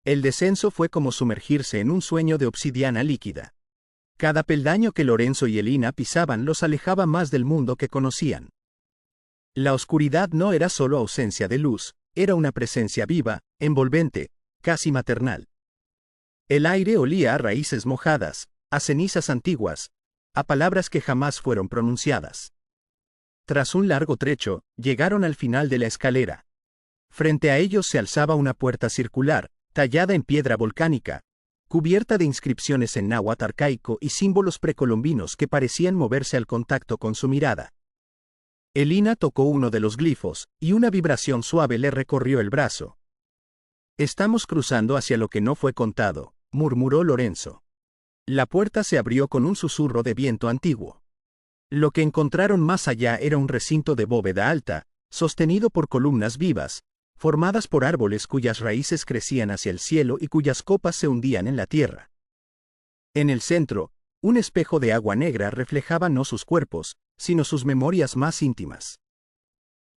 El descenso fue como sumergirse en un sueño de obsidiana líquida. Cada peldaño que Lorenzo y Elina pisaban los alejaba más del mundo que conocían. La oscuridad no era solo ausencia de luz, era una presencia viva, envolvente, casi maternal. El aire olía a raíces mojadas, a cenizas antiguas, a palabras que jamás fueron pronunciadas. Tras un largo trecho, llegaron al final de la escalera. Frente a ellos se alzaba una puerta circular, tallada en piedra volcánica, cubierta de inscripciones en náhuatl arcaico y símbolos precolombinos que parecían moverse al contacto con su mirada. Elina tocó uno de los glifos, y una vibración suave le recorrió el brazo. «Estamos cruzando hacia lo que no fue contado», murmuró Lorenzo. La puerta se abrió con un susurro de viento antiguo. Lo que encontraron más allá era un recinto de bóveda alta, sostenido por columnas vivas, formadas por árboles cuyas raíces crecían hacia el cielo y cuyas copas se hundían en la tierra. En el centro, un espejo de agua negra reflejaba no sus cuerpos, sino sus memorias más íntimas.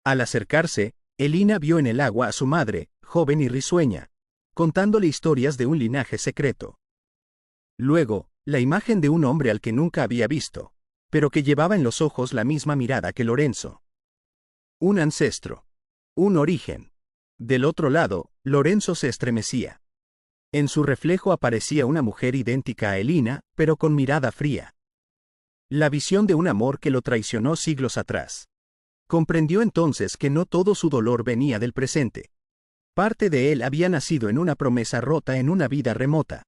Al acercarse, Elina vio en el agua a su madre, joven y risueña, contándole historias de un linaje secreto. Luego, la imagen de un hombre al que nunca había visto, pero que llevaba en los ojos la misma mirada que Lorenzo. Un ancestro. Un origen. Del otro lado, Lorenzo se estremecía. En su reflejo aparecía una mujer idéntica a Elina, pero con mirada fría. La visión de un amor que lo traicionó siglos atrás. Comprendió entonces que no todo su dolor venía del presente. Parte de él había nacido en una promesa rota en una vida remota.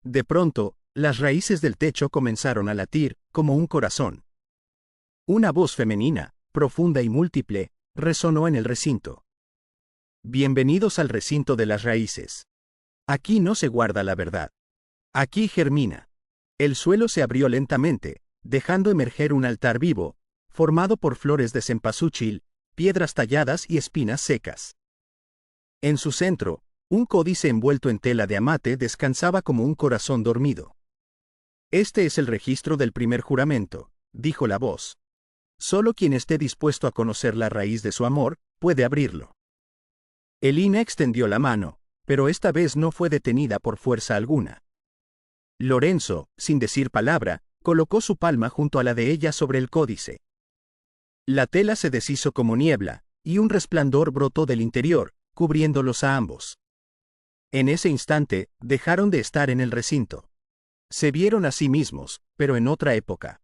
De pronto, las raíces del techo comenzaron a latir, como un corazón. Una voz femenina, profunda y múltiple, resonó en el recinto. Bienvenidos al recinto de las raíces. Aquí no se guarda la verdad. Aquí germina. El suelo se abrió lentamente, dejando emerger un altar vivo, formado por flores de cempasúchil, piedras talladas y espinas secas. En su centro, un códice envuelto en tela de amate descansaba como un corazón dormido. Este es el registro del primer juramento, dijo la voz. Solo quien esté dispuesto a conocer la raíz de su amor, puede abrirlo. Elina extendió la mano, pero esta vez no fue detenida por fuerza alguna. Lorenzo, sin decir palabra, colocó su palma junto a la de ella sobre el códice. La tela se deshizo como niebla, y un resplandor brotó del interior, cubriéndolos a ambos. En ese instante, dejaron de estar en el recinto. Se vieron a sí mismos, pero en otra época.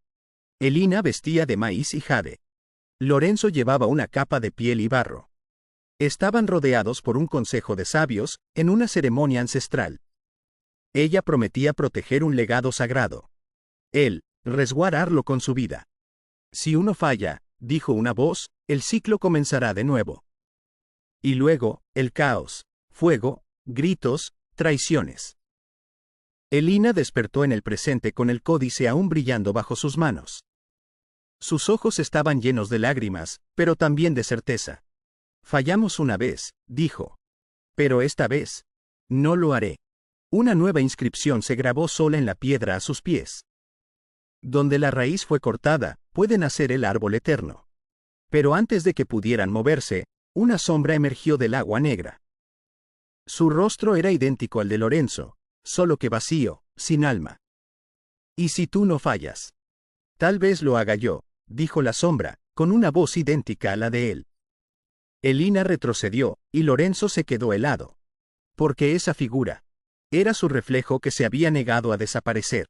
Elina vestía de maíz y jade. Lorenzo llevaba una capa de piel y barro. Estaban rodeados por un consejo de sabios, en una ceremonia ancestral. Ella prometía proteger un legado sagrado. Él, resguardarlo con su vida. Si uno falla, dijo una voz, el ciclo comenzará de nuevo. Y luego, el caos, fuego, gritos, traiciones. Elina despertó en el presente con el códice aún brillando bajo sus manos. Sus ojos estaban llenos de lágrimas, pero también de certeza. Fallamos una vez, dijo. Pero esta vez, no lo haré. Una nueva inscripción se grabó sola en la piedra a sus pies. Donde la raíz fue cortada, puede nacer el árbol eterno. Pero antes de que pudieran moverse, una sombra emergió del agua negra. Su rostro era idéntico al de Lorenzo, solo que vacío, sin alma. ¿Y si tú no fallas? Tal vez lo haga yo, dijo la sombra, con una voz idéntica a la de él. Elina retrocedió, y Lorenzo se quedó helado. Porque esa figura era su reflejo que se había negado a desaparecer.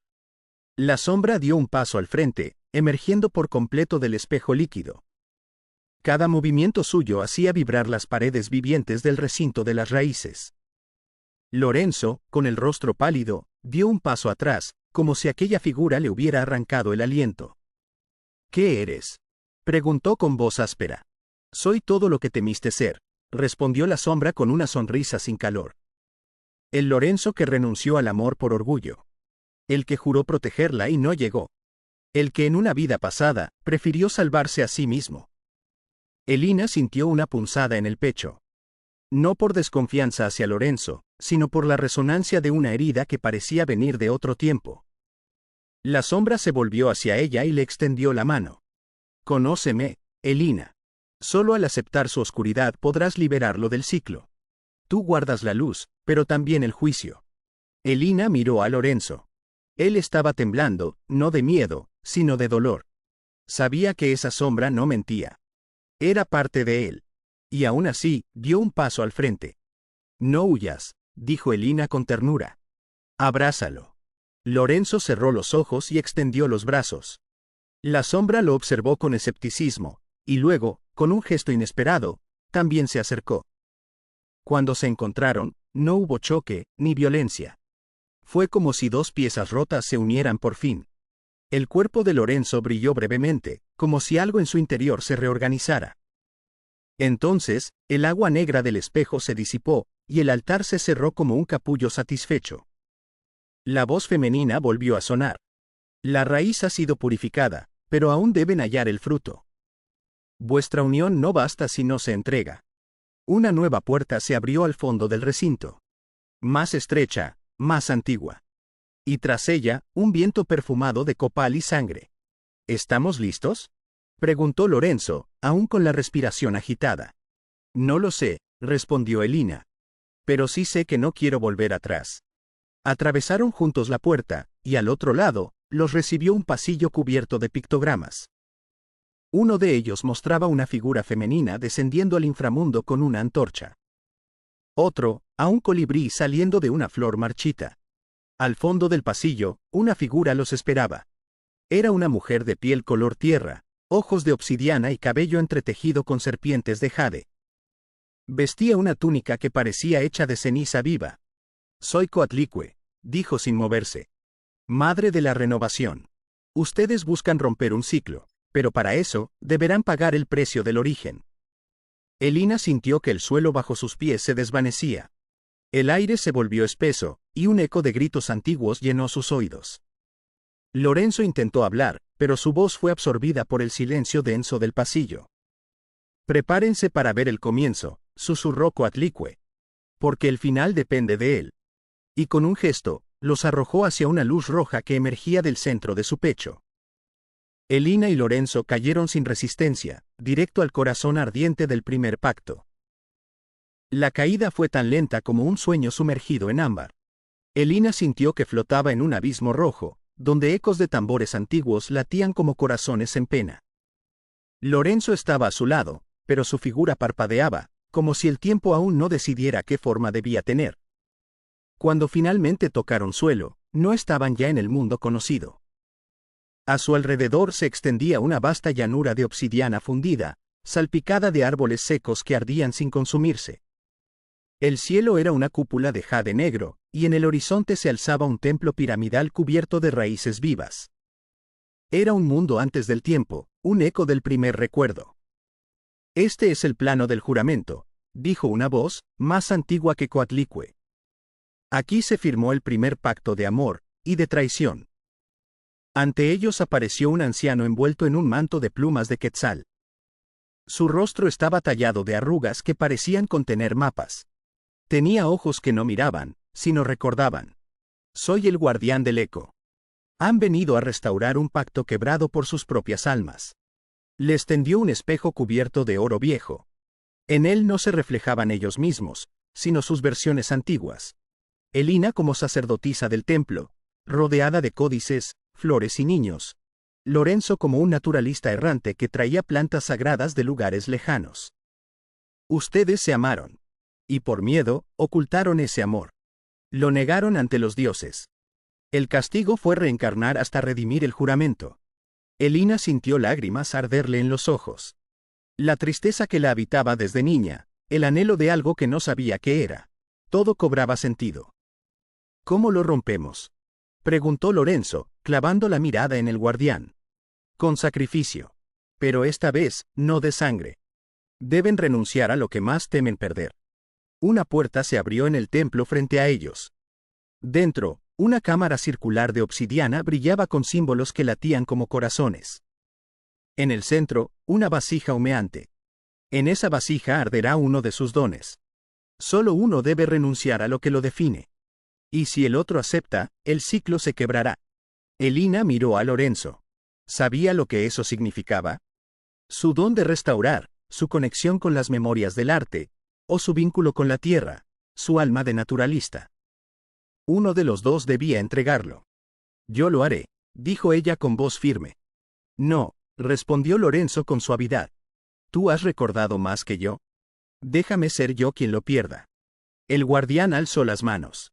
La sombra dio un paso al frente, emergiendo por completo del espejo líquido. Cada movimiento suyo hacía vibrar las paredes vivientes del recinto de las raíces. Lorenzo, con el rostro pálido, dio un paso atrás, como si aquella figura le hubiera arrancado el aliento. ¿Qué eres?, preguntó con voz áspera. Soy todo lo que temiste ser, respondió la sombra con una sonrisa sin calor. El Lorenzo que renunció al amor por orgullo. El que juró protegerla y no llegó. El que en una vida pasada, prefirió salvarse a sí mismo. Elina sintió una punzada en el pecho. No por desconfianza hacia Lorenzo, sino por la resonancia de una herida que parecía venir de otro tiempo. La sombra se volvió hacia ella y le extendió la mano. Conóceme, Elina. Solo al aceptar su oscuridad podrás liberarlo del ciclo. Tú guardas la luz, pero también el juicio. Elina miró a Lorenzo. Él estaba temblando, no de miedo, sino de dolor. Sabía que esa sombra no mentía. Era parte de él. Y aún así, dio un paso al frente. No huyas, dijo Elina con ternura. Abrázalo. Lorenzo cerró los ojos y extendió los brazos. La sombra lo observó con escepticismo, y luego, con un gesto inesperado, también se acercó. Cuando se encontraron, no hubo choque, ni violencia. Fue como si dos piezas rotas se unieran por fin. El cuerpo de Lorenzo brilló brevemente, como si algo en su interior se reorganizara. Entonces, el agua negra del espejo se disipó, y el altar se cerró como un capullo satisfecho. La voz femenina volvió a sonar. La raíz ha sido purificada, pero aún deben hallar el fruto. Vuestra unión no basta si no se entrega. Una nueva puerta se abrió al fondo del recinto. Más estrecha, más antigua. Y tras ella, un viento perfumado de copal y sangre. ¿Estamos listos?, preguntó Lorenzo, aún con la respiración agitada. No lo sé, respondió Elina. Pero sí sé que no quiero volver atrás. Atravesaron juntos la puerta, y al otro lado, los recibió un pasillo cubierto de pictogramas. Uno de ellos mostraba una figura femenina descendiendo al inframundo con una antorcha. Otro, a un colibrí saliendo de una flor marchita. Al fondo del pasillo, una figura los esperaba. Era una mujer de piel color tierra, ojos de obsidiana y cabello entretejido con serpientes de jade. Vestía una túnica que parecía hecha de ceniza viva. Soy Coatlicue, dijo sin moverse. Madre de la renovación. Ustedes buscan romper un ciclo, pero para eso, deberán pagar el precio del origen. Elina sintió que el suelo bajo sus pies se desvanecía. El aire se volvió espeso, y un eco de gritos antiguos llenó sus oídos. Lorenzo intentó hablar, pero su voz fue absorbida por el silencio denso del pasillo. Prepárense para ver el comienzo, susurró Coatlicue. Porque el final depende de él. Y con un gesto, los arrojó hacia una luz roja que emergía del centro de su pecho. Elina y Lorenzo cayeron sin resistencia, directo al corazón ardiente del primer pacto. La caída fue tan lenta como un sueño sumergido en ámbar. Elina sintió que flotaba en un abismo rojo, donde ecos de tambores antiguos latían como corazones en pena. Lorenzo estaba a su lado, pero su figura parpadeaba, como si el tiempo aún no decidiera qué forma debía tener. Cuando finalmente tocaron suelo, no estaban ya en el mundo conocido. A su alrededor se extendía una vasta llanura de obsidiana fundida, salpicada de árboles secos que ardían sin consumirse. El cielo era una cúpula de jade negro, y en el horizonte se alzaba un templo piramidal cubierto de raíces vivas. Era un mundo antes del tiempo, un eco del primer recuerdo. Este es el plano del juramento, dijo una voz, más antigua que Coatlicue. Aquí se firmó el primer pacto de amor, y de traición. Ante ellos apareció un anciano envuelto en un manto de plumas de quetzal. Su rostro estaba tallado de arrugas que parecían contener mapas. Tenía ojos que no miraban, sino recordaban. Soy el guardián del eco. Han venido a restaurar un pacto quebrado por sus propias almas. Les tendió un espejo cubierto de oro viejo. En él no se reflejaban ellos mismos, sino sus versiones antiguas. Elina como sacerdotisa del templo, rodeada de códices, flores y niños. Lorenzo como un naturalista errante que traía plantas sagradas de lugares lejanos. Ustedes se amaron. Y por miedo, ocultaron ese amor. Lo negaron ante los dioses. El castigo fue reencarnar hasta redimir el juramento. Elina sintió lágrimas arderle en los ojos. La tristeza que la habitaba desde niña, el anhelo de algo que no sabía qué era. Todo cobraba sentido. ¿Cómo lo rompemos?, preguntó Lorenzo, clavando la mirada en el guardián. Con sacrificio. Pero esta vez, no de sangre. Deben renunciar a lo que más temen perder. Una puerta se abrió en el templo frente a ellos. Dentro, una cámara circular de obsidiana brillaba con símbolos que latían como corazones. En el centro, una vasija humeante. En esa vasija arderá uno de sus dones. Solo uno debe renunciar a lo que lo define. Y si el otro acepta, el ciclo se quebrará. Elina miró a Lorenzo. ¿Sabía lo que eso significaba? Su don de restaurar, su conexión con las memorias del arte, o su vínculo con la tierra. su alma de naturalista. Uno de los dos debía entregarlo. Yo lo haré, dijo ella con voz firme. No, respondió Lorenzo con suavidad. ¿Tú has recordado más que yo? Déjame ser yo quien lo pierda. El guardián alzó las manos.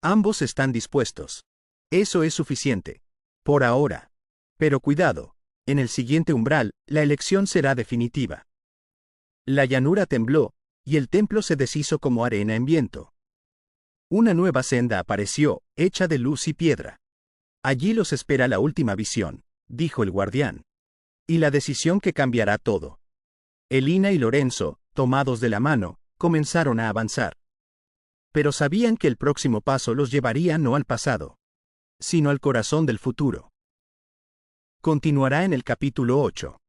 Ambos están dispuestos. Eso es suficiente. Por ahora. Pero cuidado, en el siguiente umbral, la elección será definitiva. La llanura tembló, y el templo se deshizo como arena en viento. Una nueva senda apareció, hecha de luz y piedra. Allí los espera la última visión, dijo el guardián. Y la decisión que cambiará todo. Elina y Lorenzo, tomados de la mano, comenzaron a avanzar. Pero sabían que el próximo paso los llevaría no al pasado, sino al corazón del futuro. Continuará en el capítulo 8.